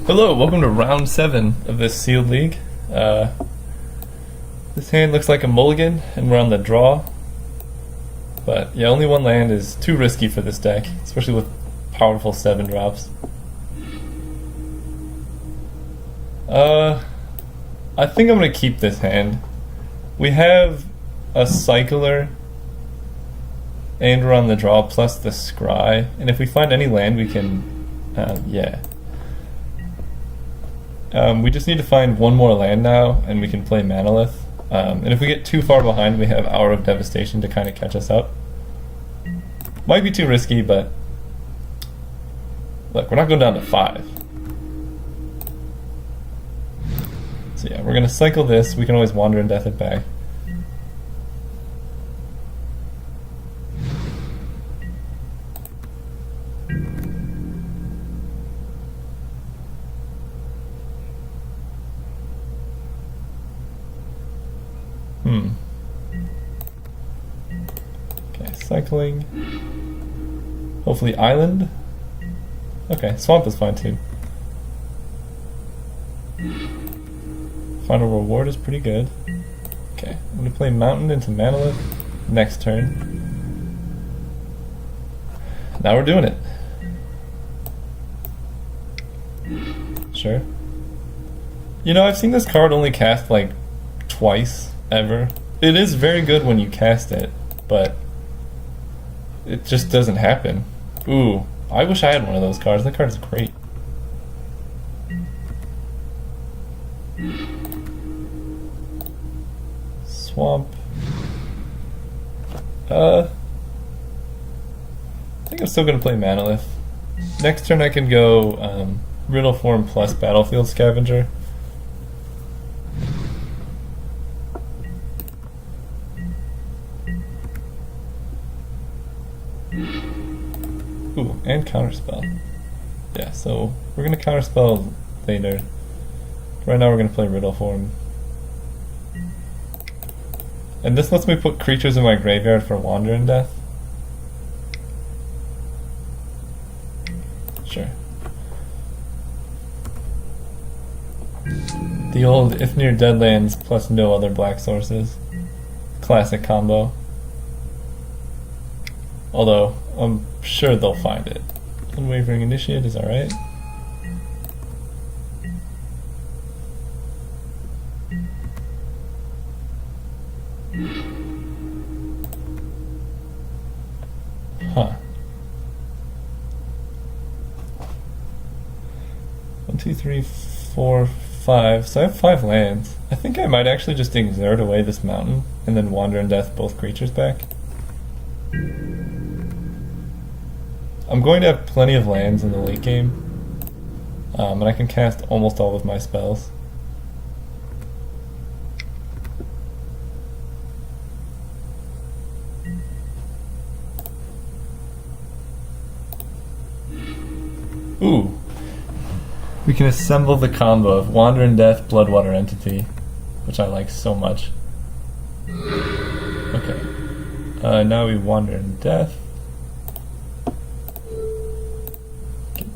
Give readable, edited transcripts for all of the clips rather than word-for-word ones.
Hello, welcome to round 7 of this sealed league. This hand looks like a mulligan, and we're on the draw. But yeah, only one land is too risky for this deck, especially with powerful 7 drops. I think I'm going to keep this hand. We have a cycler, and we're on the draw, plus the scry. And if we find any land, we can, we just need to find one more land now, and we can play Manolith. And if we get too far behind, we have Hour of Devastation to kind of catch us up. Might be too risky, but look, we're not going down to 5. So yeah, we're going to cycle this. We can always Wander and Death it back. Okay, cycling. Hopefully island. Okay, swamp is fine too. Final reward is pretty good. Okay, I'm gonna play mountain into Manolith next turn. Now we're doing it. Sure. You know, I've seen this card only cast like twice ever. It is very good when you cast it, but it just doesn't happen. Ooh, I wish I had one of those cards. That card is great. Swamp. I think I'm still gonna play Manolith. Next turn I can go Riddle Form plus Battlefield Scavenger. Ooh, and Counterspell. Yeah, so we're gonna Counterspell later. Right now we're gonna play Riddle Form. And this lets me put creatures in my graveyard for Wander and Death. Sure. The old if near dead lands plus no other black sources. Classic combo. Although, I'm sure they'll find it. Unwavering Initiate is alright. Huh. 1, 2, 3, 4, 5. So I have 5 lands. I think I might actually just exert away this mountain and then Wander and Death both creatures back. I'm going to have plenty of lands in the late game, and I can cast almost all of my spells. Ooh! We can assemble the combo of Wander and Death, Bloodwater Entity, which I like so much. Okay. Now we Wander and Death.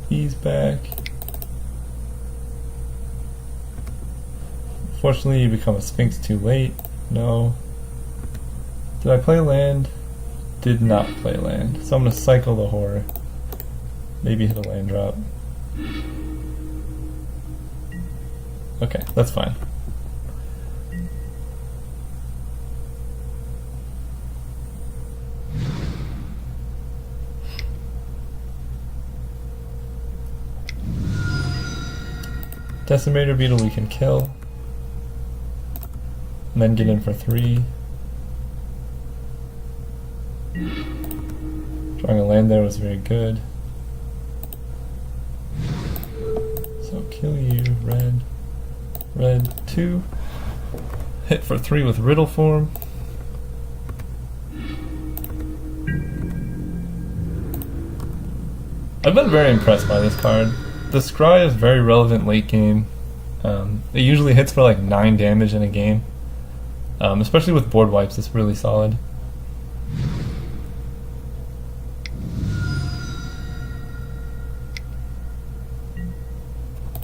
These back. Unfortunately, you become a Sphinx too late. No. Did I play land? Did not play land. So I'm going to cycle the horror. Maybe hit a land drop. Okay, that's fine. Decimator Beetle we can kill, and then get in for 3. Drawing a land there was very good. So kill you, red. Red 2. Hit for 3 with Riddle Form. I've been very impressed by this card. The Scry is very relevant late game. It usually hits for like 9 damage in a game. Especially with board wipes, it's really solid.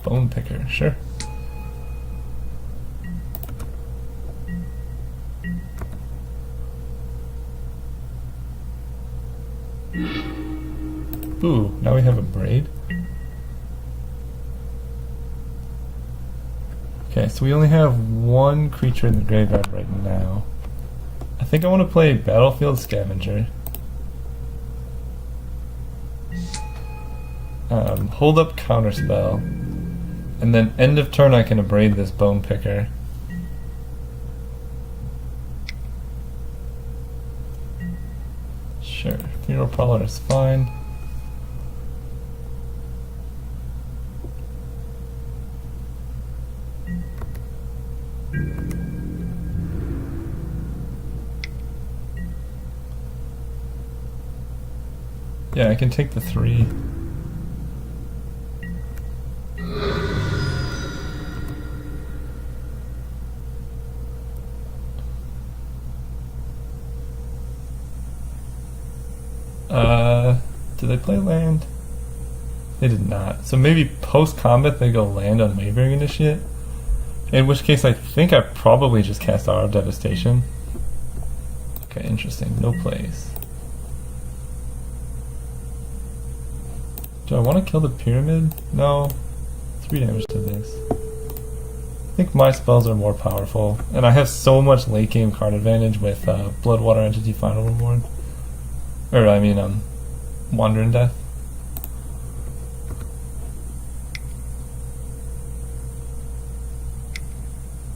Bone Picker, sure. Ooh, now we have a Braid. Okay, so we only have one creature in the graveyard right now. I think I want to play Battlefield Scavenger. Hold up Counterspell. And then end of turn I can abrade this Bone Picker. Sure, Funeral Prowler is fine. Yeah, I can take the 3. Did they play land? They did not. So maybe post-combat they go land on Wavering Initiate? In which case I think I probably just cast Hour of Devastation. Okay, interesting. No plays. Do I want to kill the Pyramid? No. 3 damage to this. I think my spells are more powerful. And I have so much late game card advantage with Bloodwater Entity Final Reward. Or, I mean, Wandering Death.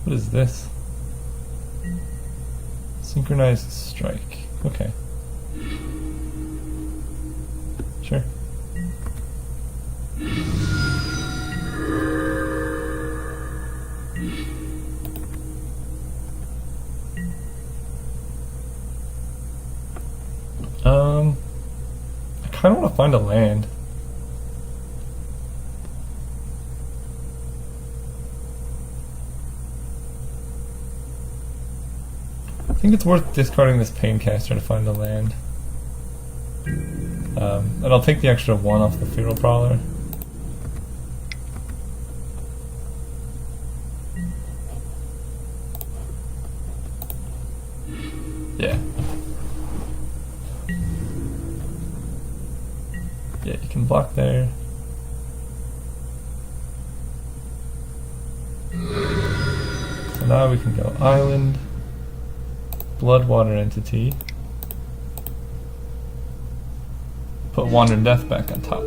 What is this? Synchronized Strike. Okay. Sure. I kind of want to find a land. I think it's worth discarding this Paincaster to find a land. And I'll take the extra 1 off the Funeral Prowler. Yeah. Yeah, you can block there. So now we can go Island, Bloodwater Entity, put Wandering Death back on top.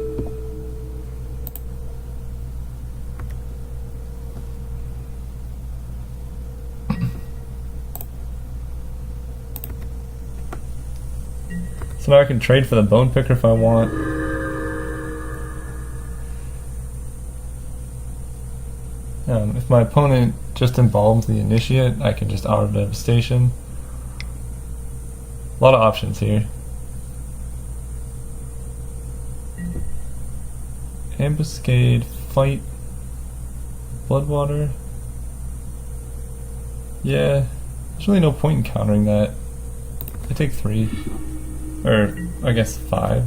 So now I can trade for the Bone Picker if I want. If my opponent just embalms the Initiate, I can just Hour of Devastation. A lot of options here. Ambuscade, Fight, Bloodwater. Yeah, there's really no point in countering that. I take 3. Or, I guess 5.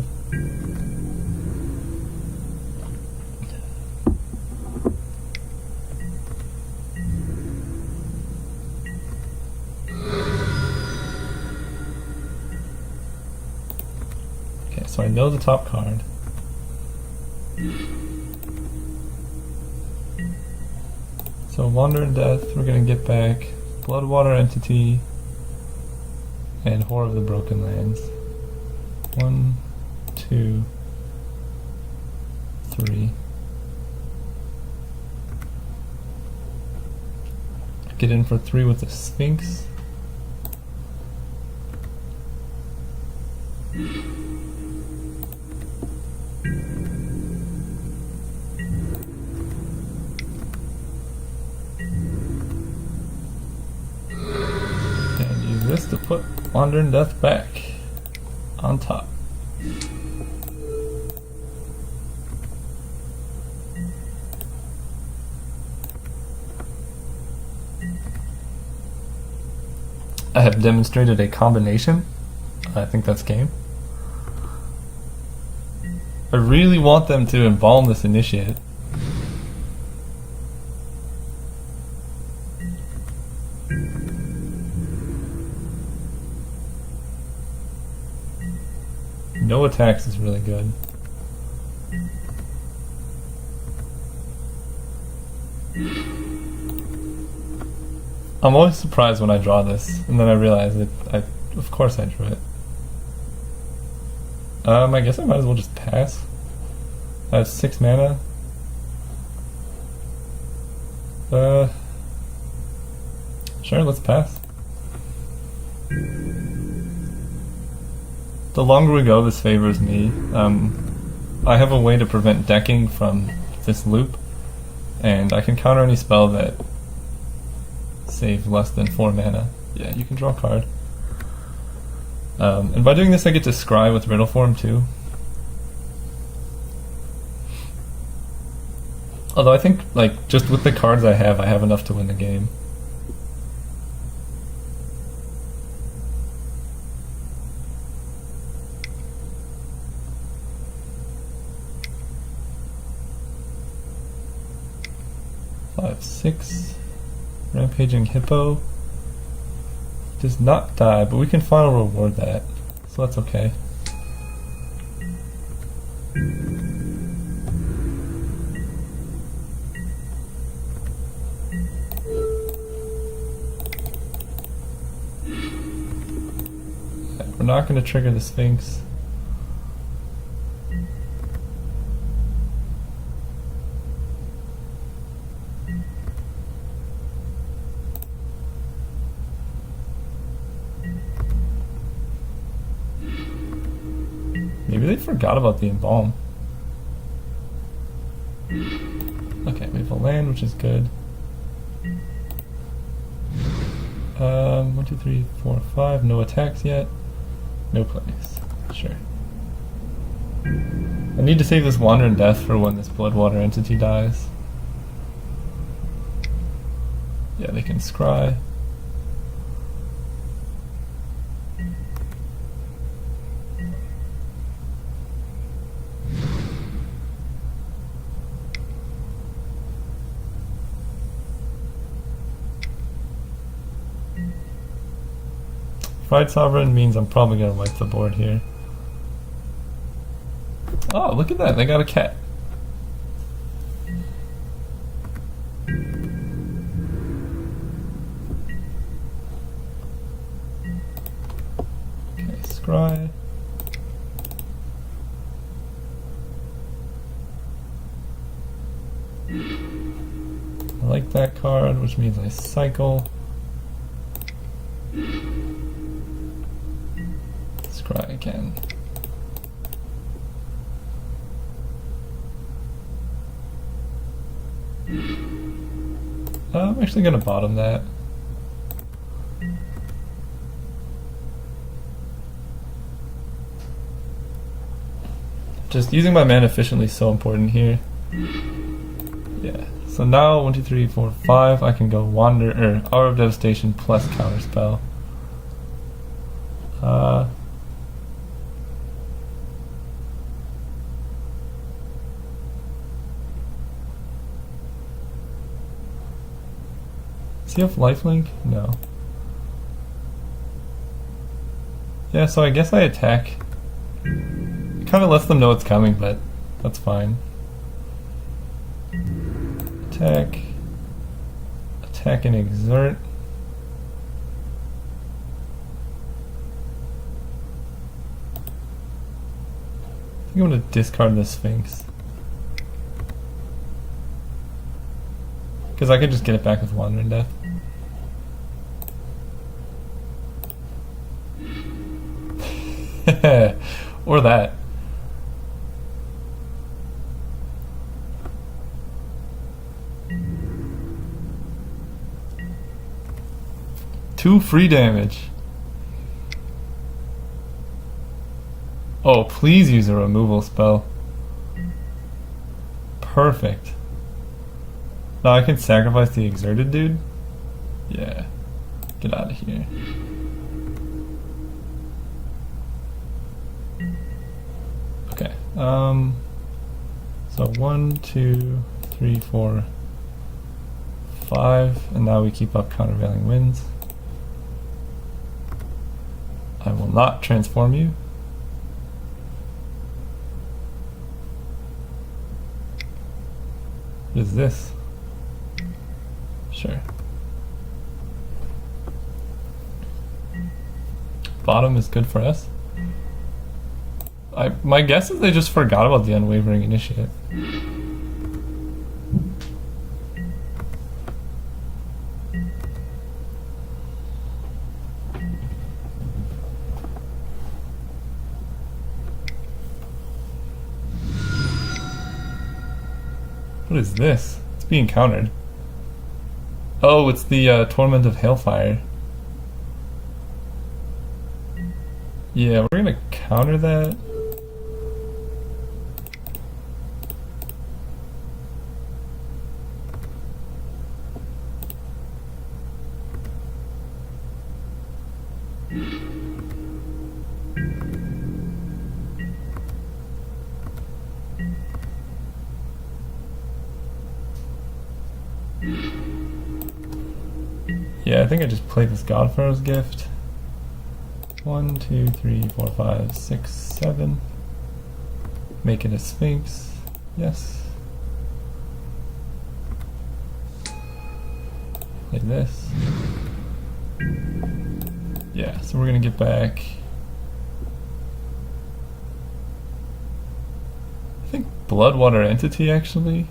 Okay, so I know the top card. So Wandering Death, we're gonna get back Bloodwater Entity and Horror of the Broken Lands. 1, 2, 3. Get in for 3 with the Sphinx. And use this to put Wandering Death back on top. I have demonstrated a combination. I think that's game. I really want them to embalm this Initiate. No attacks is really good. I'm always surprised when I draw this, and then I realize that of course I drew it. I guess I might as well just pass. I have 6 mana. Sure, let's pass. The longer we go, this favors me. I have a way to prevent decking from this loop, and I can counter any spell that saves less than 4 mana. Yeah, you can draw a card. And by doing this, I get to scry with Riddle Form too. Although I think, like, just with the cards I have enough to win the game. Five, 6. Rampaging Hippo. Does not die, but we can final reward that. So that's okay. We're not going to trigger the Sphinx. Maybe they forgot about the Embalm. Okay, we have a land, which is good. 1, 2, 3, 4, 5. No attacks yet. No plays. Sure. I need to save this Wandering Death for when this Bloodwater entity dies. Yeah, they can scry. Fried Sovereign means I'm probably going to wipe the board here. Oh, look at that. They got a cat. Okay, scry. I like that card, which means I cycle. Scry again. I'm actually going to bottom that. Just using my mana efficiently is so important here. Yeah. So now 1, 2, 3, 4, 5. I can go Wander or Hour of Devastation plus Counterspell. Does he have lifelink? No. Yeah, so I guess I attack. Kind of lets them know it's coming, but that's fine. Attack. Attack and exert. I think I'm going to discard the Sphinx. Because I could just get it back with Wandering Death. Or that. Two free damage. Oh, please use a removal spell. Perfect. Now I can sacrifice the exerted dude? Yeah. Get out of here. Okay. So 1, 2, 3, 4, 5, and now we keep up countervailing winds. I will not transform you. What is this? Sure. Bottom is good for us. My guess is they just forgot about the Unwavering Initiate. What is this? It's being countered. Oh, it's the Torment of Hailfire. Yeah, we're gonna counter that. Yeah, I think I just played this Godfarrow's Gift. 1, 2, 3, 4, 5, 6, 7. Make it a Sphinx. Yes. Like this. Yeah, so we're gonna get back. I think Bloodwater Entity actually.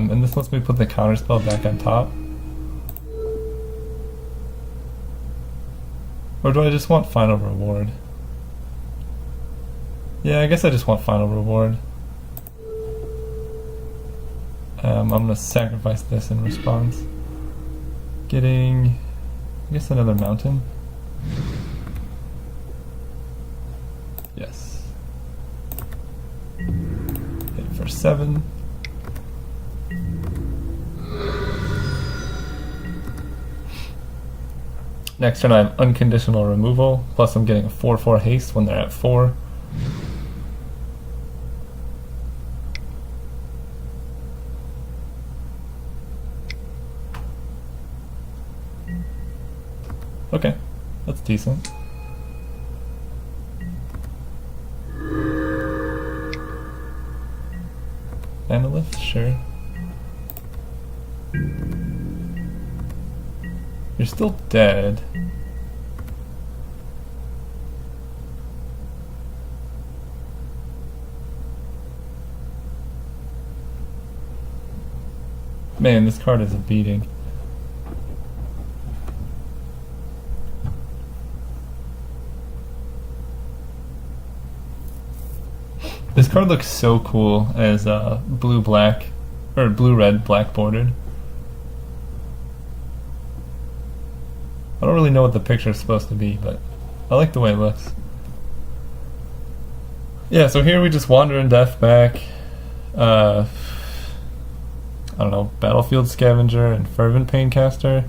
And this lets me put the counterspell back on top. Or do I just want Final Reward? Yeah, I guess I just want Final Reward. I'm gonna sacrifice this in response. Getting, I guess, another mountain. Yes. Hit for 7. Next turn I have unconditional removal, plus I'm getting a 4/4 haste when they're at 4. Okay, that's decent. Analyst, sure. You're still dead. Man, this card is a beating. This card looks so cool as blue-black, or blue-red black bordered. I don't really know what the picture is supposed to be, but I like the way it looks. Yeah, so here we just Wander in Death back. I don't know, Battlefield Scavenger and Fervent Paincaster.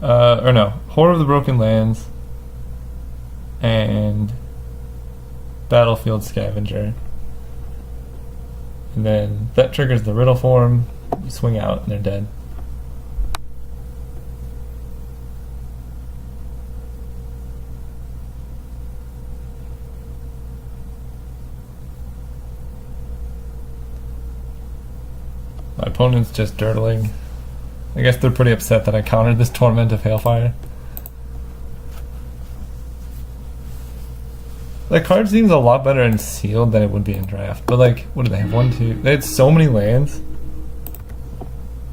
Or no, Horror of the Broken Lands and Battlefield Scavenger. And then that triggers the Riddle Form. You swing out and they're dead. My opponent's just dirtling. I guess they're pretty upset that I countered this Torment of Hailfire. That card seems a lot better in sealed than it would be in draft. But like, what do they have? 1, 2. They had so many lands.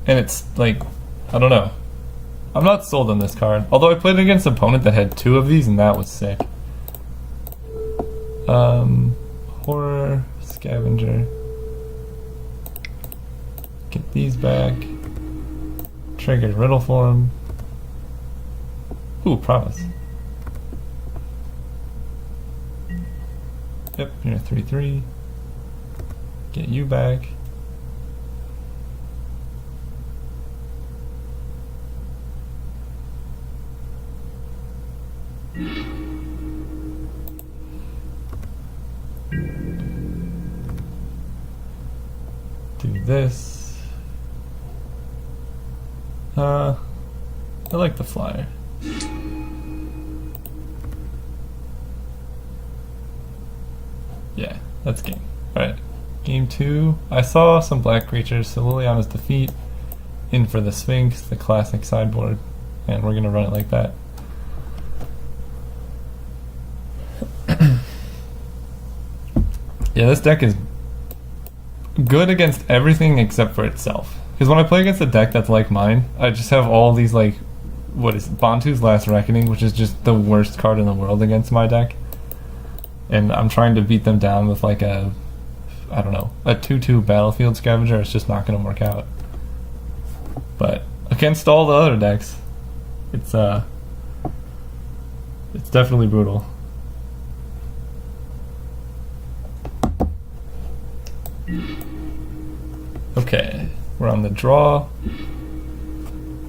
And it's like, I don't know. I'm not sold on this card. Although I played against an opponent that had 2 of these and that was sick. Horror, Scavenger. Get these back. Trigger Riddle Form. Ooh, Promise. Yep, you're a 3/3. Get you back. do this. I like the flyer. Yeah, that's game. Alright, game 2. I saw some black creatures, so Liliana's Defeat, in for the Sphinx, the classic sideboard, and we're gonna run it like that. Yeah, this deck is good against everything except for itself. Because when I play against a deck that's like mine, I just have all these, like, what is it? Bantu's Last Reckoning, which is just the worst card in the world against my deck. And I'm trying to beat them down with like a, I don't know, a 2/2 Battlefield Scavenger. It's just not going to work out. But against all the other decks, it's definitely brutal. Okay, we're on the draw.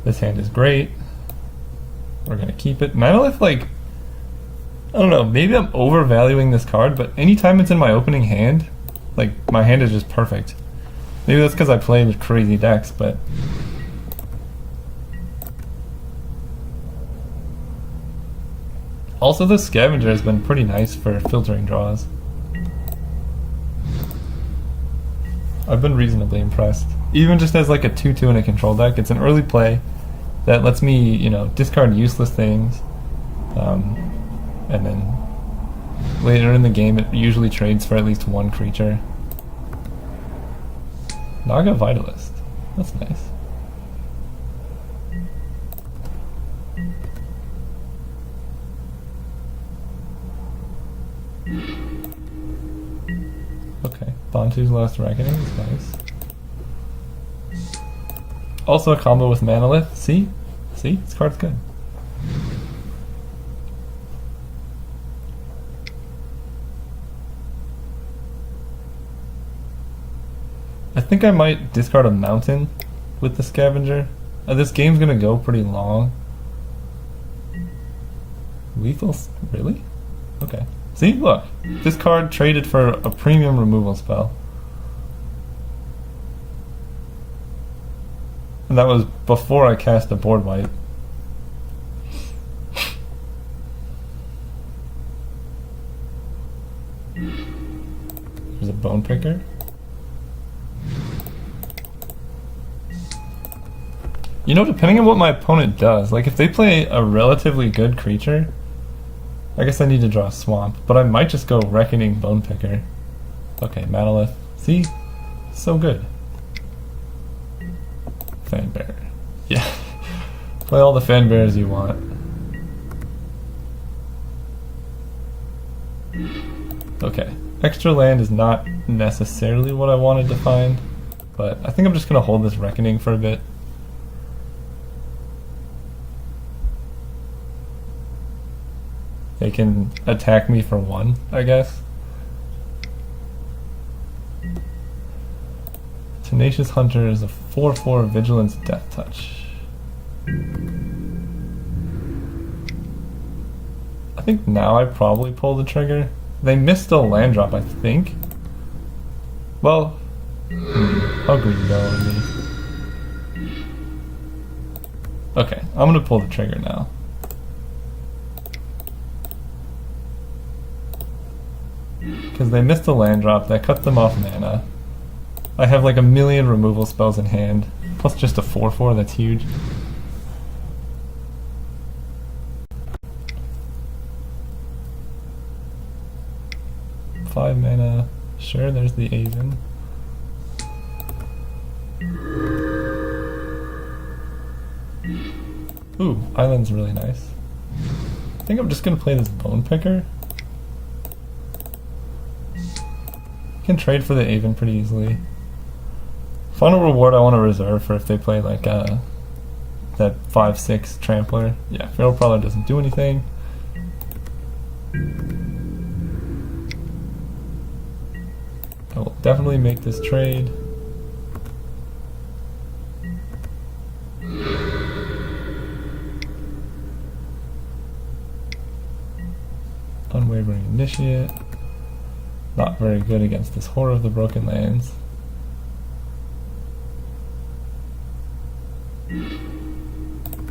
This hand is great. We're gonna keep it. Manolith, like, I don't know, maybe I'm overvaluing this card, but anytime it's in my opening hand, like, my hand is just perfect. Maybe that's because I play with crazy decks, but also the Scavenger has been pretty nice for filtering draws. I've been reasonably impressed. Even just as like a 2/2 in a control deck, it's an early play that lets me, you know, discard useless things. And then later in the game it usually trades for at least one creature. Naga Vitalist. That's nice. Okay, Bantu's Last Reckoning is nice. Also a combo with Manolith. See? See? This card's good. I think I might discard a Mountain with the Scavenger. This game's gonna go pretty long. Lethal? Really? Okay. See? Look. This card traded for a premium removal spell. And that was before I cast a board wipe. There's a Bone Picker. You know, depending on what my opponent does, like if they play a relatively good creature, I guess I need to draw a Swamp, but I might just go Reckoning Bone Picker. Okay, Manolith. See? So good. Fanbear. Yeah. Play all the Fanbears you want. Okay. Extra land is not necessarily what I wanted to find, but I think I'm just going to hold this Reckoning for a bit. They can attack me for 1, I guess. Tenacious Hunter is a 4/4 Vigilance Death Touch. I think now I probably pull the trigger. They missed a land drop, I think. Well, how greedy go on me? Okay, I'm gonna pull the trigger now. Because they missed a land drop, that cut them off mana. I have like a million removal spells in hand, plus just a 4/4, that's huge. Five mana, sure, there's the Azen. Ooh, Island's really nice. I think I'm just gonna play this Bone Picker. Can trade for the Aven pretty easily. Final reward I want to reserve for if they play like that 5/6 Trampler. Yeah, Feral Prowler doesn't do anything. I will definitely make this trade. Unwavering Initiate. Not very good against this Horror of the Broken Lands.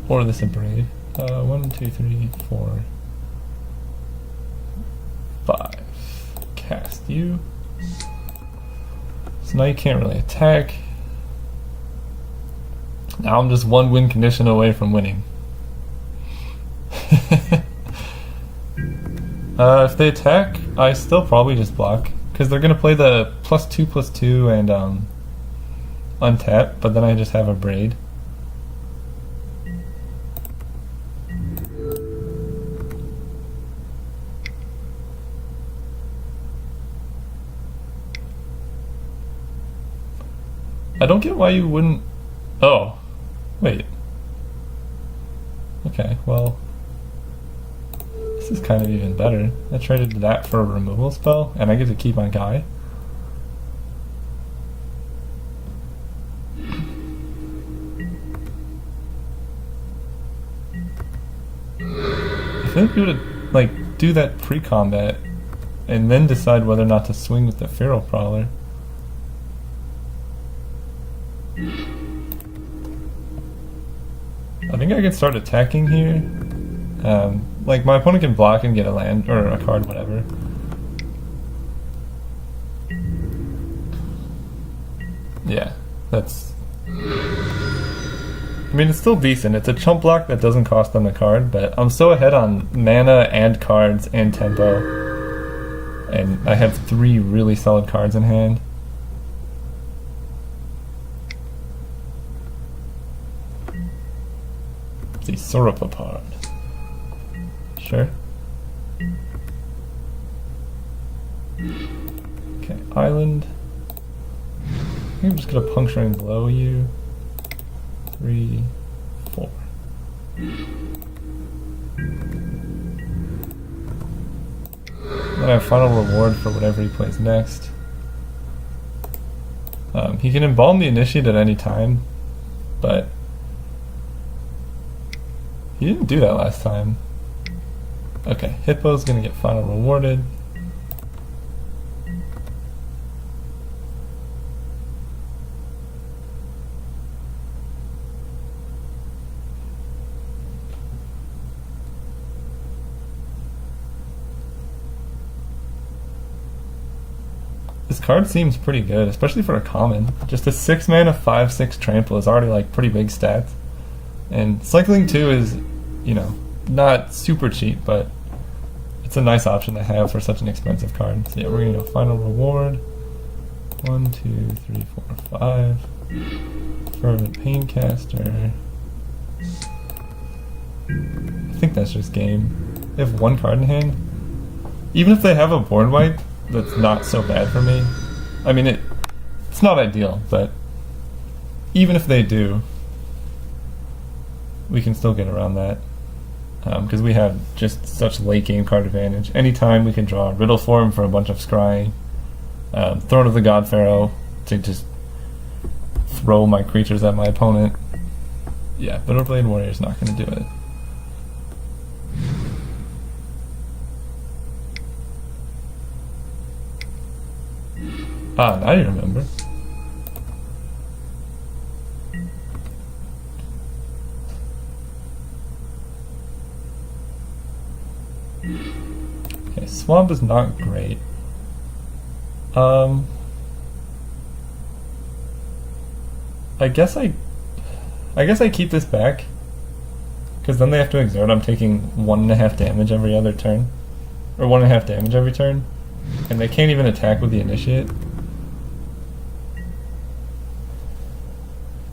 Or this Brave. 1, 2, 3, 4, 5. Cast you. So now you can't really attack. Now I'm just one win condition away from winning. If they attack, I still probably just block. Because they're going to play the +2/+2 and untap, but then I just have a Braid. I don't get why you wouldn't... Oh. Wait. Okay, well... This is kind of even better. I traded that for a removal spell, and I get to keep my guy. I think we would like do that pre-combat, and then decide whether or not to swing with the Feral Prowler. I think I can start attacking here. Like, my opponent can block and get a land, or a card, whatever. Yeah, that's... I mean, it's still decent. It's a chump block that doesn't cost them a card, but I'm so ahead on mana and cards and tempo. And I have 3 really solid cards in hand. The Sauropod. Sure. Okay, island. I think I'm just gonna puncturing blow you. 3, 4. Then I have final reward for whatever he plays next. He can embalm the initiate at any time, but he didn't do that last time. Okay, Hippo's gonna get final rewarded. This card seems pretty good, especially for a common. Just a 6 mana 5/6 trample is already like pretty big stats. And cycling 2 is, you know, not super cheap, but it's a nice option to have for such an expensive card. So yeah, we're gonna go final reward. 1, 2, 3, 4, 5. Fervent Paincaster. I think that's just game. They have 1 card in hand. Even if they have a board wipe, that's not so bad for me. I mean, it's not ideal, but even if they do, we can still get around that. Because we have just such late game card advantage. Anytime we can draw Riddle Form for a bunch of scrying, Throne of the God Pharaoh to just throw my creatures at my opponent. Yeah, Bitterblade Warrior is not going to do it. Ah, now you remember. Okay, Swamp is not great. I guess I keep this back, because then they have to exert. I'm taking 1.5 damage every other turn, or 1.5 damage every turn, and they can't even attack with the initiate.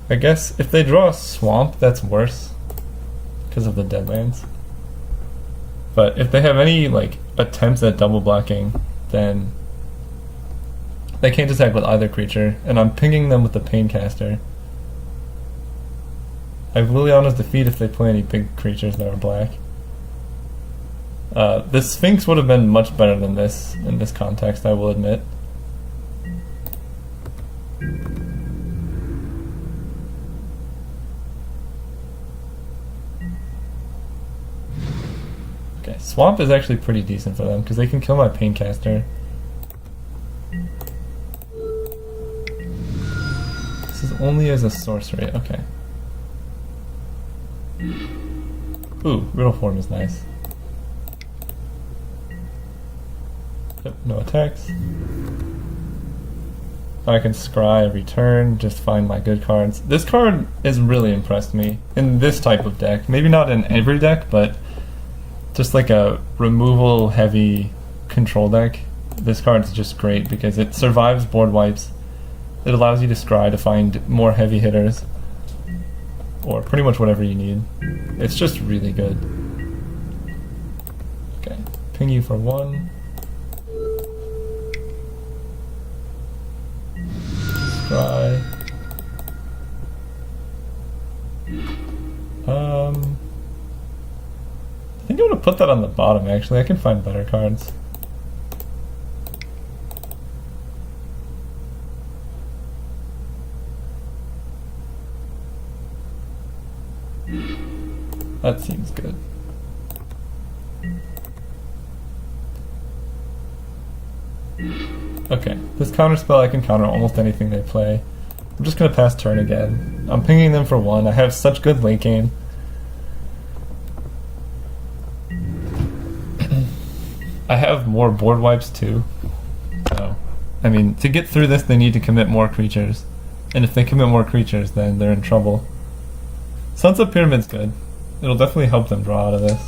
I guess if they draw a Swamp, that's worse because of the Deadlands. But if they have any like attempts at double blocking, then they can't attack with either creature, and I'm pinging them with the Paincaster. I have Liliana's Defeat if they play any big creatures that are black. The Sphinx would have been much better than this in this context, I will admit. Okay, Swamp is actually pretty decent for them because they can kill my Paincaster. This is only as a sorcery, okay. Ooh, Riddle Form is nice. Yep, no attacks. I can scry, return, just find my good cards. This card has really impressed me in this type of deck. Maybe not in every deck, but just like a removal heavy control deck. This card's just great because it survives board wipes. It allows you to scry to find more heavy hitters. Or pretty much whatever you need. It's just really good. Okay, ping you for 1. Scry. I think I'm gonna put that on the bottom actually. I can find better cards. That seems good. Okay, this counter spell I can counter almost anything they play. I'm just gonna pass turn again. I'm pinging them for 1. I have such good late game. I have more board wipes too. So, I mean, to get through this they need to commit more creatures. And if they commit more creatures then they're in trouble. Sunset Pyramid's good. It'll definitely help them draw out of this.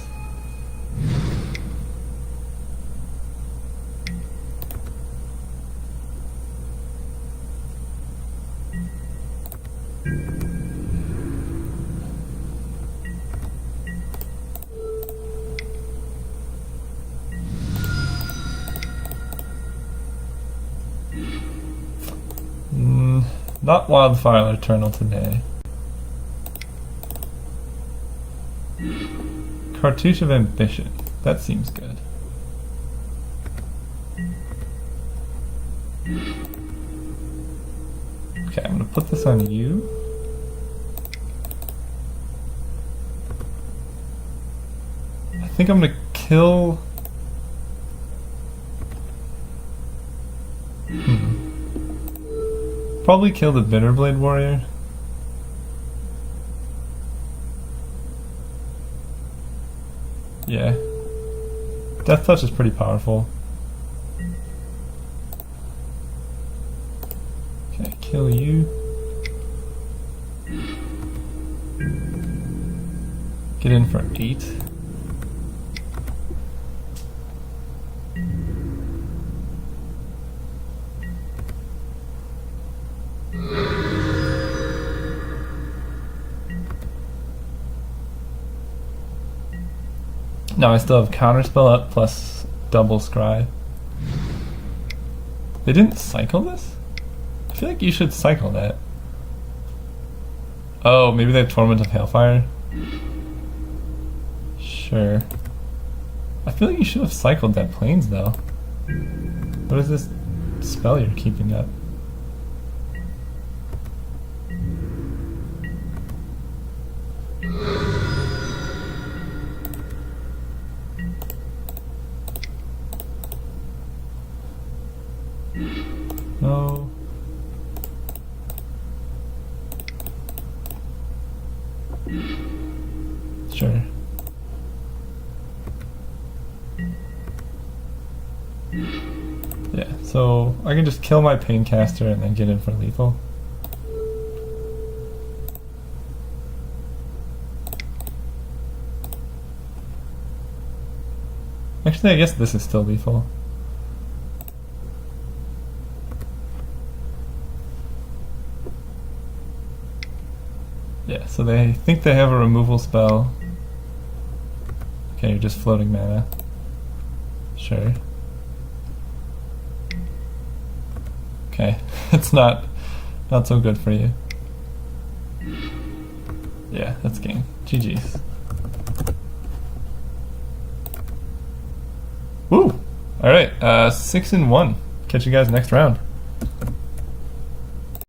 Not Wildfire Eternal today. Cartouche of Ambition. That seems good. Okay, I'm gonna put this on you. I think I'm gonna kill... Probably kill the Bitterblade Warrior. Yeah. Death Touch is pretty powerful. Okay, kill you. Get in for 8. Now I still have Counterspell up plus double Scry. They didn't cycle this? I feel like you should cycle that. Oh, maybe they have Torment of Hailfire? Sure. I feel like you should have cycled that Plains though. What is this spell you're keeping up? No. Sure. Yeah, so I can just kill my Paincaster and then get in for lethal. Actually, I guess this is still lethal. Yeah, so they think they have a removal spell. Okay, you're just floating mana. Sure. Okay, it's not so good for you. Yeah, that's game. GG's. Woo! Alright, 6-1. Catch you guys next round.